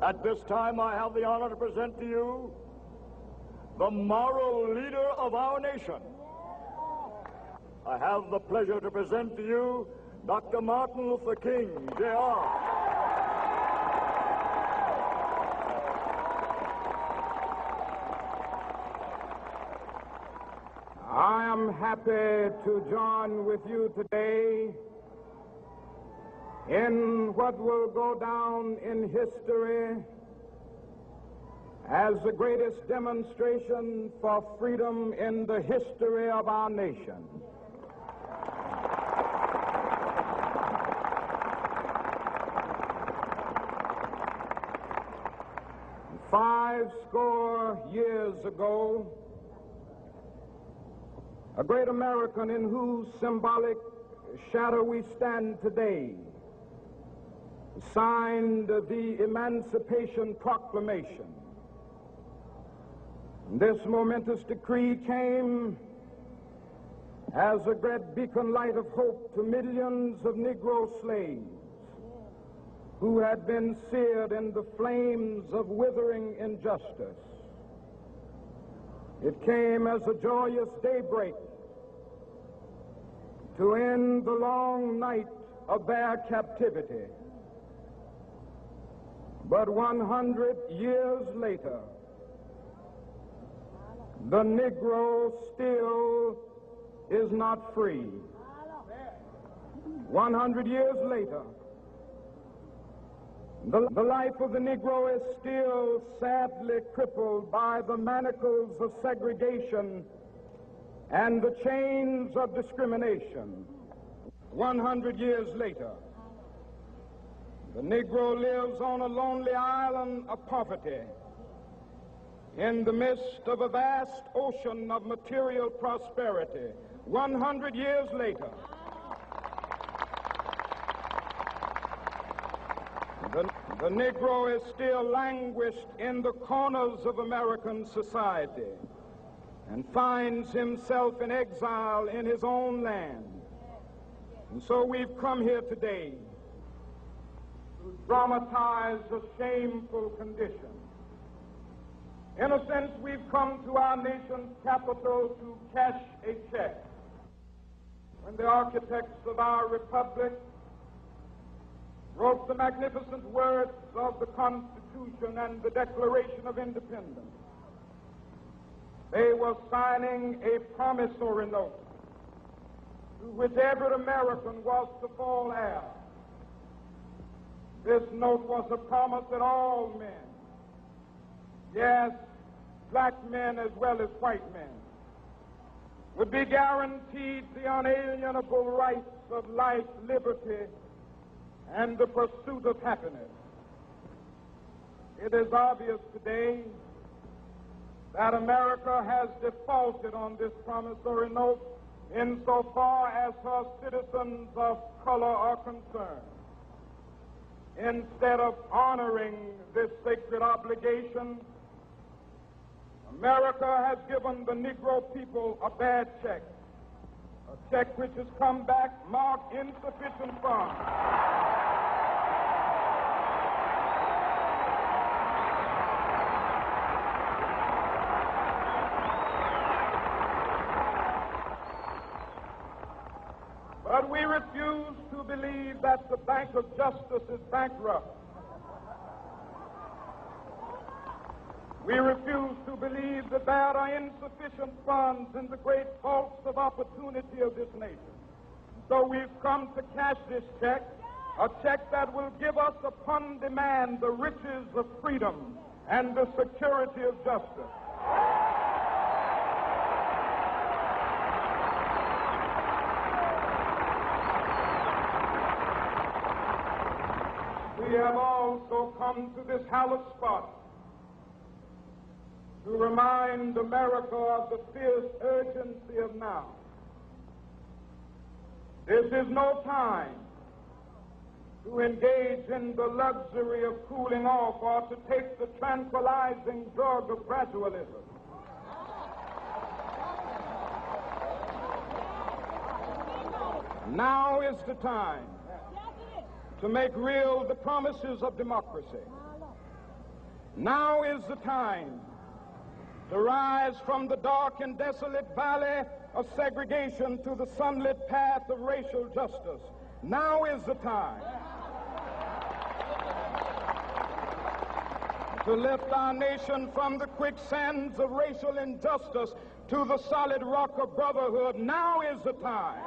At this time, I have the honor to present to you the moral leader of our nation. I have the pleasure to present to you Dr. Martin Luther King, Jr. I am happy to join with you today in what will go down in history as the greatest demonstration for freedom in the history of our nation. Five score years ago, a great American in whose symbolic shadow we stand today signed the Emancipation Proclamation. This momentous decree came as a great beacon light of hope to millions of Negro slaves who had been seared in the flames of withering injustice. It came as a joyous daybreak to end the long night of their captivity. But 100 years later, the Negro still is not free. 100 years later, the life of the Negro is still sadly crippled by the manacles of segregation and the chains of discrimination. 100 years later, the Negro lives on a lonely island of poverty in the midst of a vast ocean of material prosperity. 100 years later, the Negro is still languished in the corners of American society and finds himself in exile in his own land. And so we've come here today to dramatize a shameful condition. In a sense, we've come to our nation's capital to cash a check. When the architects of our republic wrote the magnificent words of the Constitution and the Declaration of Independence, they were signing a promissory note to which every American was to fall heir. This note was a promise that all men, yes, black men as well as white men, would be guaranteed the unalienable rights of life, liberty, and the pursuit of happiness. It is obvious today that America has defaulted on this promissory note insofar as her citizens of color are concerned. Instead of honoring this sacred obligation, America has given the Negro people a bad check, a check which has come back marked insufficient funds. But we refuse to believe that the Bank of Justice is bankrupt. We refuse to believe that there are insufficient funds in the great vaults of opportunity of this nation. So we've come to cash this check, a check that will give us upon demand the riches of freedom and the security of justice. We have also come to this hallowed spot to remind America of the fierce urgency of now. This is no time to engage in the luxury of cooling off or to take the tranquilizing drug of gradualism. Now is the time to make real the promises of democracy. Now is the time to rise from the dark and desolate valley of segregation to the sunlit path of racial justice. Now is the time to lift our nation from the quicksands of racial injustice to the solid rock of brotherhood. Now is the time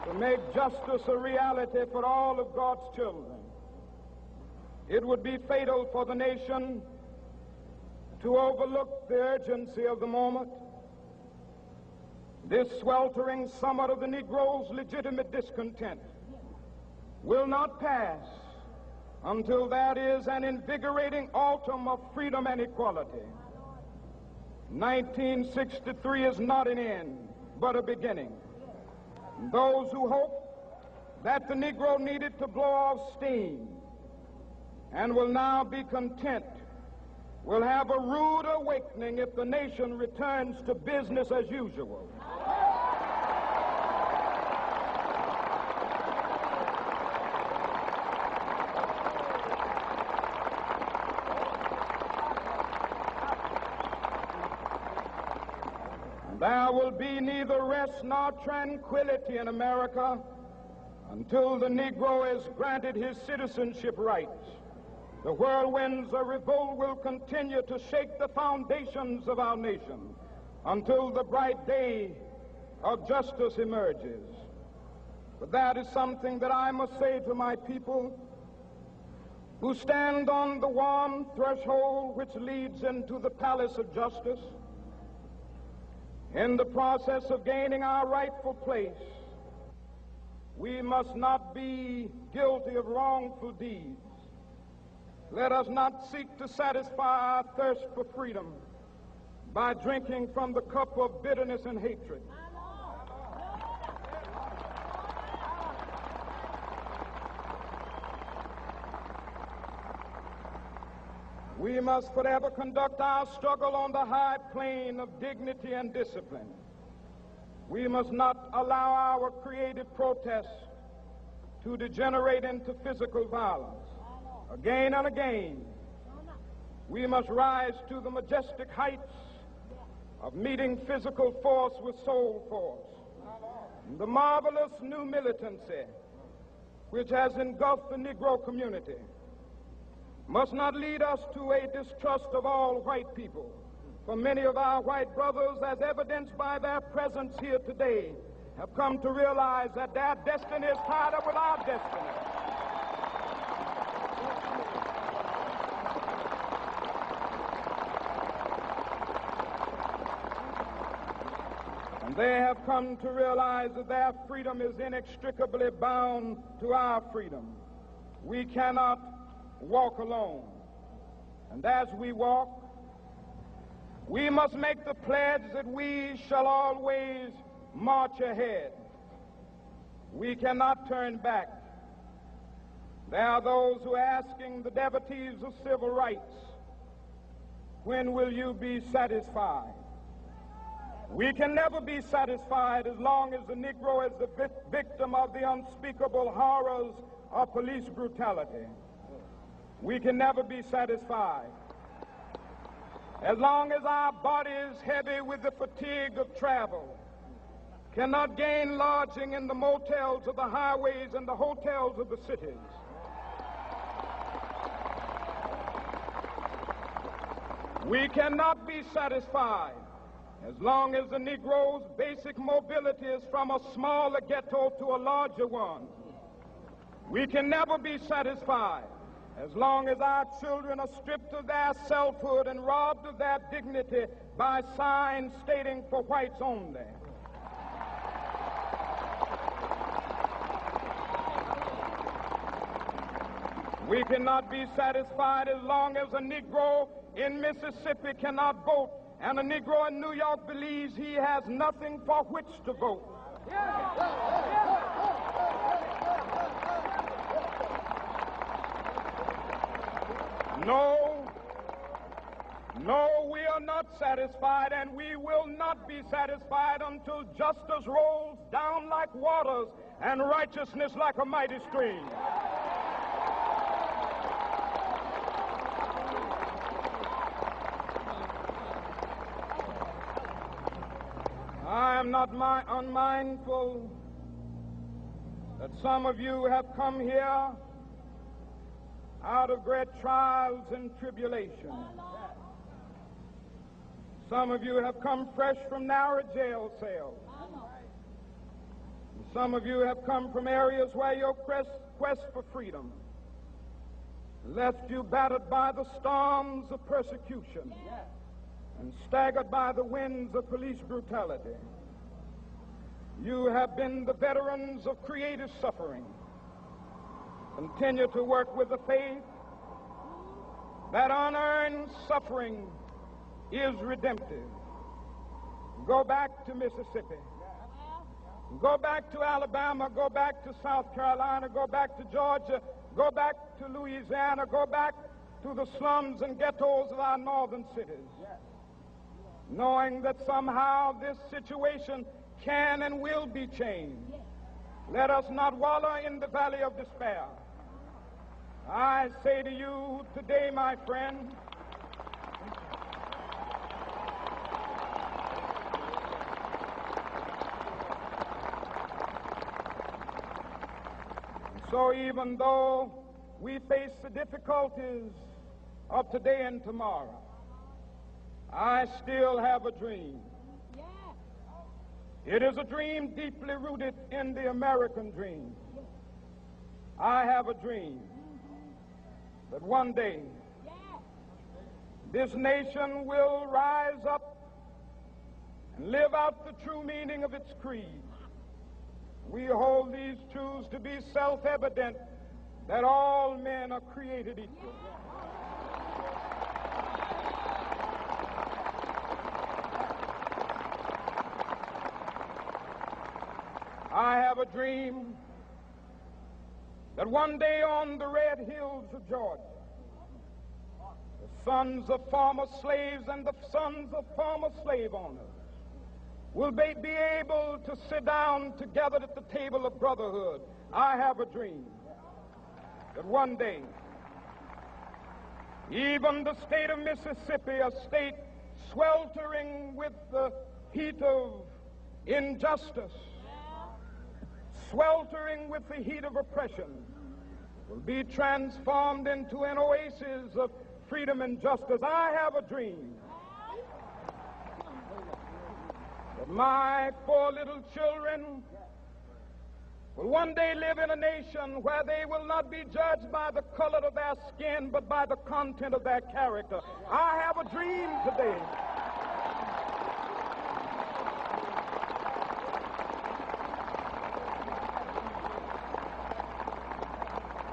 to make justice a reality for all of God's children. It would be fatal for the nation to overlook the urgency of the moment. This sweltering summit of the Negro's legitimate discontent will not pass until that is an invigorating autumn of freedom and equality. 1963 is not an end, but a beginning. Those who hope that the Negro needed to blow off steam and will now be content will have a rude awakening if the nation returns to business as usual. There will be neither rest nor tranquility in America until the Negro is granted his citizenship rights. The whirlwinds of revolt will continue to shake the foundations of our nation until the bright day of justice emerges. But that is something that I must say to my people who stand on the warm threshold which leads into the palace of justice. In the process of gaining our rightful place, we must not be guilty of wrongful deeds. Let us not seek to satisfy our thirst for freedom by drinking from the cup of bitterness and hatred. We must forever conduct our struggle on the high plane of dignity and discipline. We must not allow our creative protests to degenerate into physical violence. Again and again, we must rise to the majestic heights of meeting physical force with soul force. The marvelous new militancy which has engulfed the Negro community must not lead us to a distrust of all white people. For many of our white brothers, as evidenced by their presence here today, have come to realize that their destiny is tied up with our destiny. And they have come to realize that their freedom is inextricably bound to our freedom. We cannot walk alone. And as we walk, we must make the pledge that we shall always march ahead. We cannot turn back. There are those who are asking the devotees of civil rights, when will you be satisfied? We can never be satisfied as long as the Negro is the victim of the unspeakable horrors of police brutality. We can never be satisfied as long as our bodies, heavy with the fatigue of travel, cannot gain lodging in the motels of the highways and the hotels of the cities. We cannot be satisfied as long as the Negro's basic mobility is from a smaller ghetto to a larger one. We can never be satisfied as long as our children are stripped of their selfhood and robbed of their dignity by signs stating for whites only. We cannot be satisfied as long as a Negro in Mississippi cannot vote and a Negro in New York believes he has nothing for which to vote. No, we are not satisfied, and we will not be satisfied until justice rolls down like waters and righteousness like a mighty stream. not unmindful that some of you have come here out of great trials and tribulation. Some of you have come fresh from narrow jail cells. Some of you have come from areas where your quest for freedom left you battered by the storms of persecution and staggered by the winds of police brutality. You have been the veterans of creative suffering. Continue to work with the faith that unearned suffering is redemptive. Go back to Mississippi. Go back to Alabama. Go back to South Carolina. Go back to Georgia. Go back to Louisiana. Go back to the slums and ghettos of our northern cities. Knowing that somehow this situation can and will be changed. Let us not wallow in the valley of despair. I say to you today, my friend, so even though we face the difficulties of today and tomorrow, I still have a dream. It is a dream deeply rooted in the American dream. I have a dream that one day this nation will rise up and live out the true meaning of its creed. We hold these truths to be self-evident, that all men are created equal. I have a dream that one day on the red hills of Georgia, the sons of former slaves and the sons of former slave owners will be able to sit down together at the table of brotherhood. I have a dream that one day, even the state of Mississippi, a state sweltering with the heat of injustice, sweltering with the heat of oppression, will be transformed into an oasis of freedom and justice. I have a dream that my 4 little children will one day live in a nation where they will not be judged by the color of their skin, but by the content of their character. I have a dream today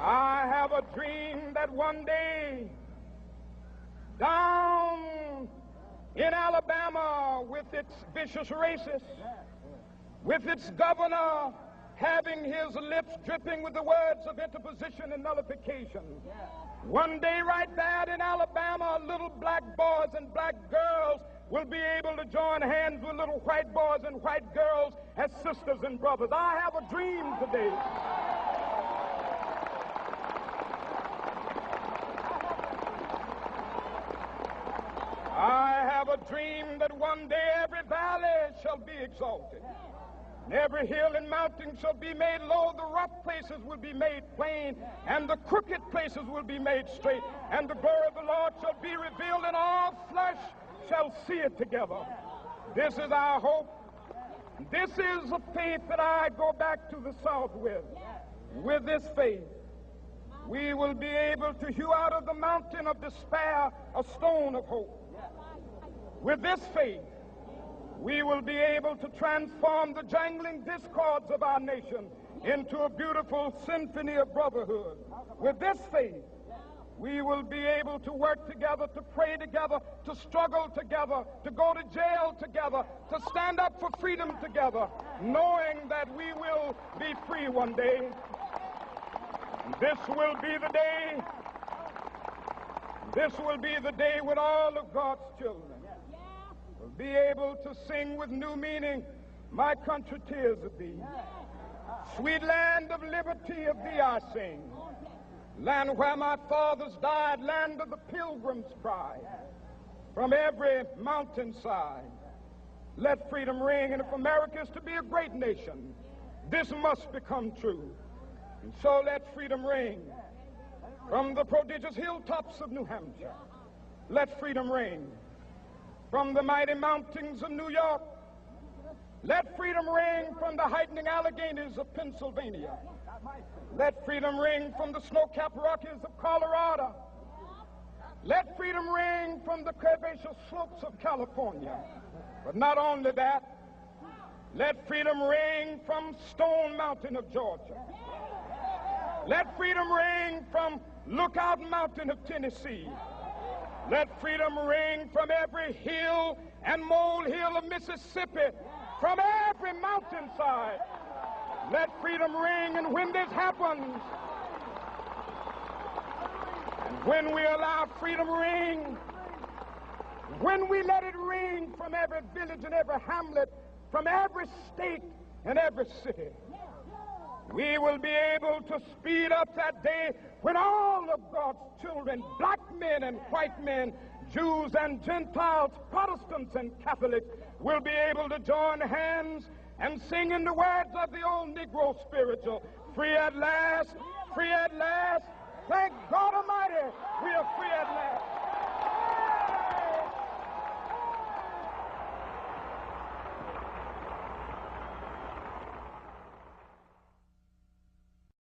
I have a dream that one day down in Alabama, with its vicious racists, with its governor having his lips dripping with the words of interposition and nullification, one day right there in Alabama, little black boys and black girls will be able to join hands with little white boys and white girls as sisters and brothers. I have a dream today I have a dream that one day every valley shall be exalted, and every hill and mountain shall be made low. The rough places will be made plain, and the crooked places will be made straight, and the glory of the Lord shall be revealed, and all flesh shall see it together. This is our hope. This is a faith that I go back to the South with. With this faith, we will be able to hew out of the mountain of despair a stone of hope. With this faith, we will be able to transform the jangling discords of our nation into a beautiful symphony of brotherhood. With this faith, we will be able to work together, to pray together, to struggle together, to go to jail together, to stand up for freedom together, knowing that we will be free one day. This will be the day. This will be the day when all of God's children will be able to sing with new meaning, "My country, tears of thee. Sweet land of liberty, of thee I sing. Land where my fathers died, land of the pilgrim's pride. From every mountainside, Let freedom ring, and if America is to be a great nation, this must become true. And so let freedom ring from the prodigious hilltops of New Hampshire. Let freedom ring from the mighty mountains of New York. Let freedom ring from the heightening Alleghenies of Pennsylvania. Let freedom ring from the snow-capped Rockies of Colorado. Let freedom ring from the curvaceous slopes of California. But not only that, let freedom ring from Stone Mountain of Georgia. Let freedom ring from Lookout Mountain of Tennessee. Let freedom ring from every hill and molehill of Mississippi, from every mountainside. Let freedom ring, and when this happens, and when we allow freedom ring, when we let it ring from every village and every hamlet, from every state and every city, we will be able to speed up that day when all of God's children, black men and white men, Jews and Gentiles, Protestants and Catholics, will be able to join hands and sing in the words of the old Negro spiritual, free at last, thank God Almighty, we are free at last.